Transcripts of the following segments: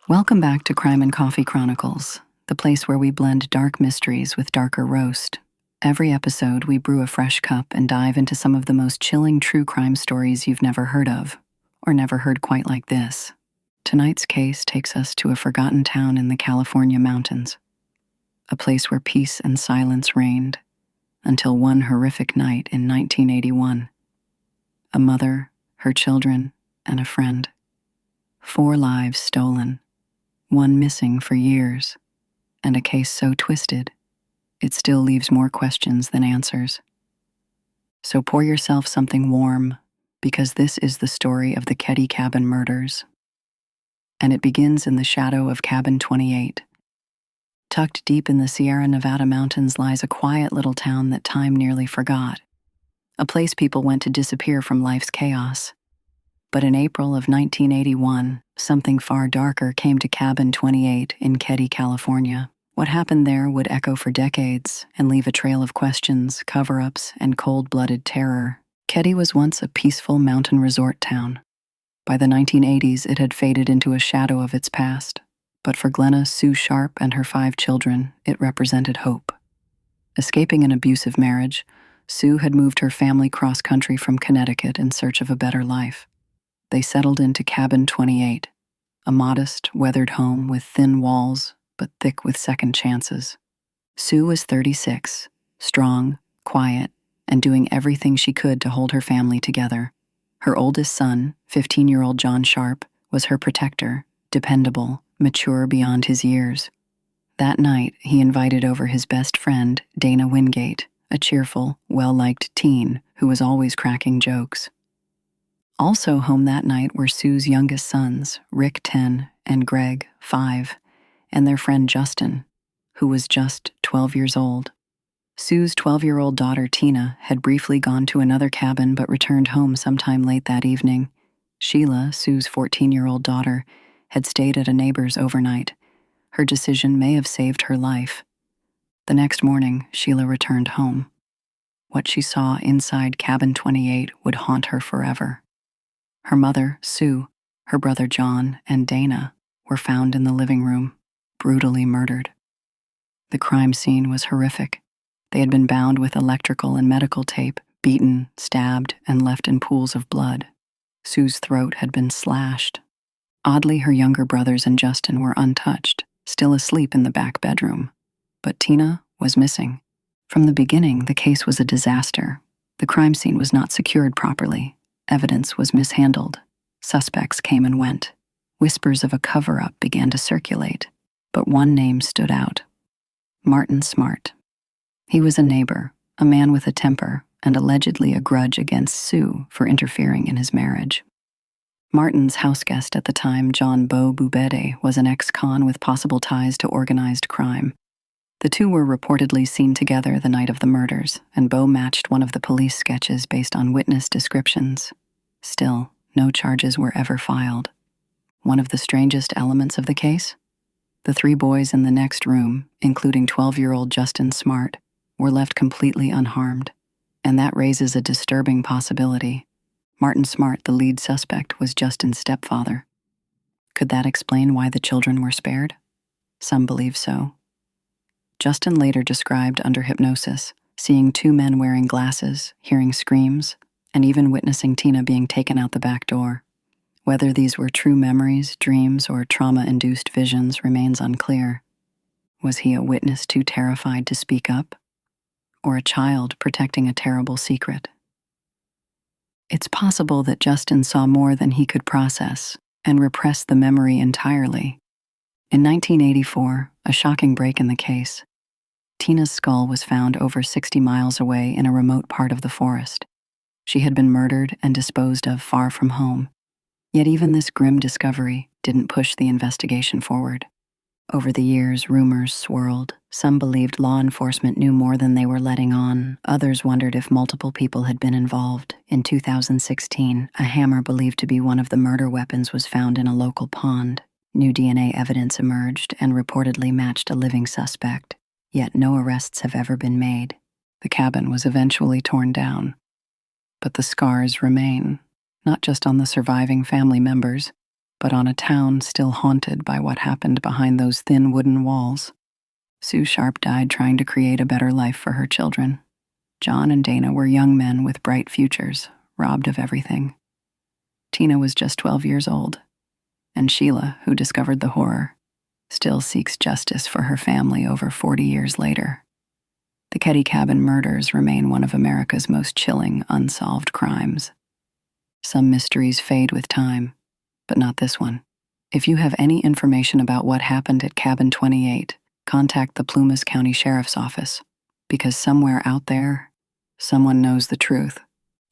Welcome back to Crime and Coffee Chronicles, the place where we blend dark mysteries with darker roast. Every episode, we brew a fresh cup and dive into some of the most chilling true crime stories you've never heard of, or never heard quite like this. Tonight's case takes us to a forgotten town in the California mountains, a place where peace and silence reigned, until one horrific night in 1981. A mother, her children, and a friend. 4 lives stolen. One missing for years, and a case so twisted, it still leaves more questions than answers. So pour yourself something warm, because this is the story of the Keddie Cabin Murders. And it begins in the shadow of Cabin 28. Tucked deep in the Sierra Nevada mountains lies a quiet little town that time nearly forgot, a place people went to disappear from life's chaos. But in April of 1981, something far darker came to Cabin 28 in Keddie, California. What happened there would echo for decades and leave a trail of questions, cover-ups, and cold-blooded terror. Keddie was once a peaceful mountain resort town. By the 1980s, it had faded into a shadow of its past. But for Glenna Sue Sharp and her 5 children, it represented hope. Escaping an abusive marriage, Sue had moved her family cross-country from Connecticut in search of a better life. They settled into Cabin 28, a modest, weathered home with thin walls, but thick with second chances. Sue was 36, strong, quiet, and doing everything she could to hold her family together. Her oldest son, 15-year-old John Sharp, was her protector, dependable, mature beyond his years. That night, he invited over his best friend, Dana Wingate, a cheerful, well-liked teen who was always cracking jokes. Also home that night were Sue's youngest sons, Rick, 10, and Greg, 5, and their friend Justin, who was just 12 years old. Sue's 12-year-old daughter, Tina, had briefly gone to another cabin but returned home sometime late that evening. Sheila, Sue's 14-year-old daughter, had stayed at a neighbor's overnight. Her decision may have saved her life. The next morning, Sheila returned home. What she saw inside Cabin 28 would haunt her forever. Her mother, Sue, her brother John, and Dana were found in the living room, brutally murdered. The crime scene was horrific. They had been bound with electrical and medical tape, beaten, stabbed, and left in pools of blood. Sue's throat had been slashed. Oddly, her younger brothers and Justin were untouched, still asleep in the back bedroom. But Tina was missing. From the beginning, the case was a disaster. The crime scene was not secured properly. Evidence was mishandled. Suspects came and went. Whispers of a cover-up began to circulate, but one name stood out: Martin Smart. He was a neighbor, a man with a temper, and allegedly a grudge against Sue for interfering in his marriage. Martin's houseguest at the time, John Bo Bubede, was an ex-con with possible ties to organized crime. The two were reportedly seen together the night of the murders, and Bo matched one of the police sketches based on witness descriptions. Still, no charges were ever filed. One of the strangest elements of the case? The 3 boys in the next room, including 12-year-old Justin Smart, were left completely unharmed, and that raises a disturbing possibility. Martin Smart, the lead suspect, was Justin's stepfather. Could that explain why the children were spared? Some believe so. Justin later described under hypnosis, seeing 2 men wearing glasses, hearing screams, and even witnessing Tina being taken out the back door. Whether these were true memories, dreams, or trauma-induced visions remains unclear. Was he a witness too terrified to speak up? Or a child protecting a terrible secret? It's possible that Justin saw more than he could process and repressed the memory entirely. In 1984, a shocking break in the case. Tina's skull was found over 60 miles away in a remote part of the forest. She had been murdered and disposed of far from home. Yet even this grim discovery didn't push the investigation forward. Over the years, rumors swirled. Some believed law enforcement knew more than they were letting on. Others wondered if multiple people had been involved. In 2016, a hammer believed to be one of the murder weapons was found in a local pond. New DNA evidence emerged and reportedly matched a living suspect. Yet no arrests have ever been made. The cabin was eventually torn down. But the scars remain, not just on the surviving family members, but on a town still haunted by what happened behind those thin wooden walls. Sue Sharp died trying to create a better life for her children. John and Dana were young men with bright futures, robbed of everything. Tina was just 12 years old, and Sheila, who discovered the horror, still seeks justice for her family over 40 years later. The Keddie Cabin Murders remain one of America's most chilling, unsolved crimes. Some mysteries fade with time, but not this one. If you have any information about what happened at Cabin 28, contact the Plumas County Sheriff's Office, because somewhere out there, someone knows the truth.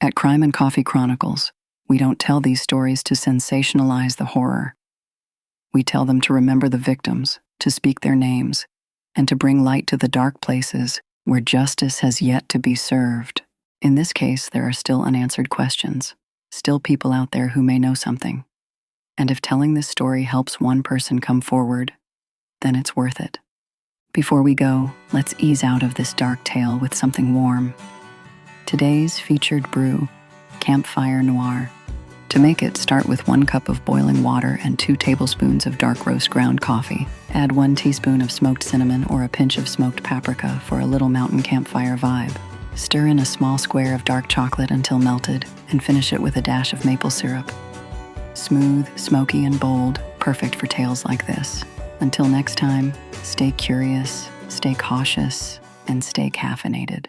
At Crime and Coffee Chronicles, we don't tell these stories to sensationalize the horror. We tell them to remember the victims, to speak their names, and to bring light to the dark places where justice has yet to be served. In this case, there are still unanswered questions, still people out there who may know something. And if telling this story helps one person come forward, then it's worth it. Before we go, let's ease out of this dark tale with something warm. Today's featured brew, Campfire Noir. To make it, start with 1 cup of boiling water and 2 tablespoons of dark roast ground coffee. Add 1 teaspoon of smoked cinnamon or a pinch of smoked paprika for a little mountain campfire vibe. Stir in a small square of dark chocolate until melted and finish it with a dash of maple syrup. Smooth, smoky, and bold, perfect for tales like this. Until next time, stay curious, stay cautious, and stay caffeinated.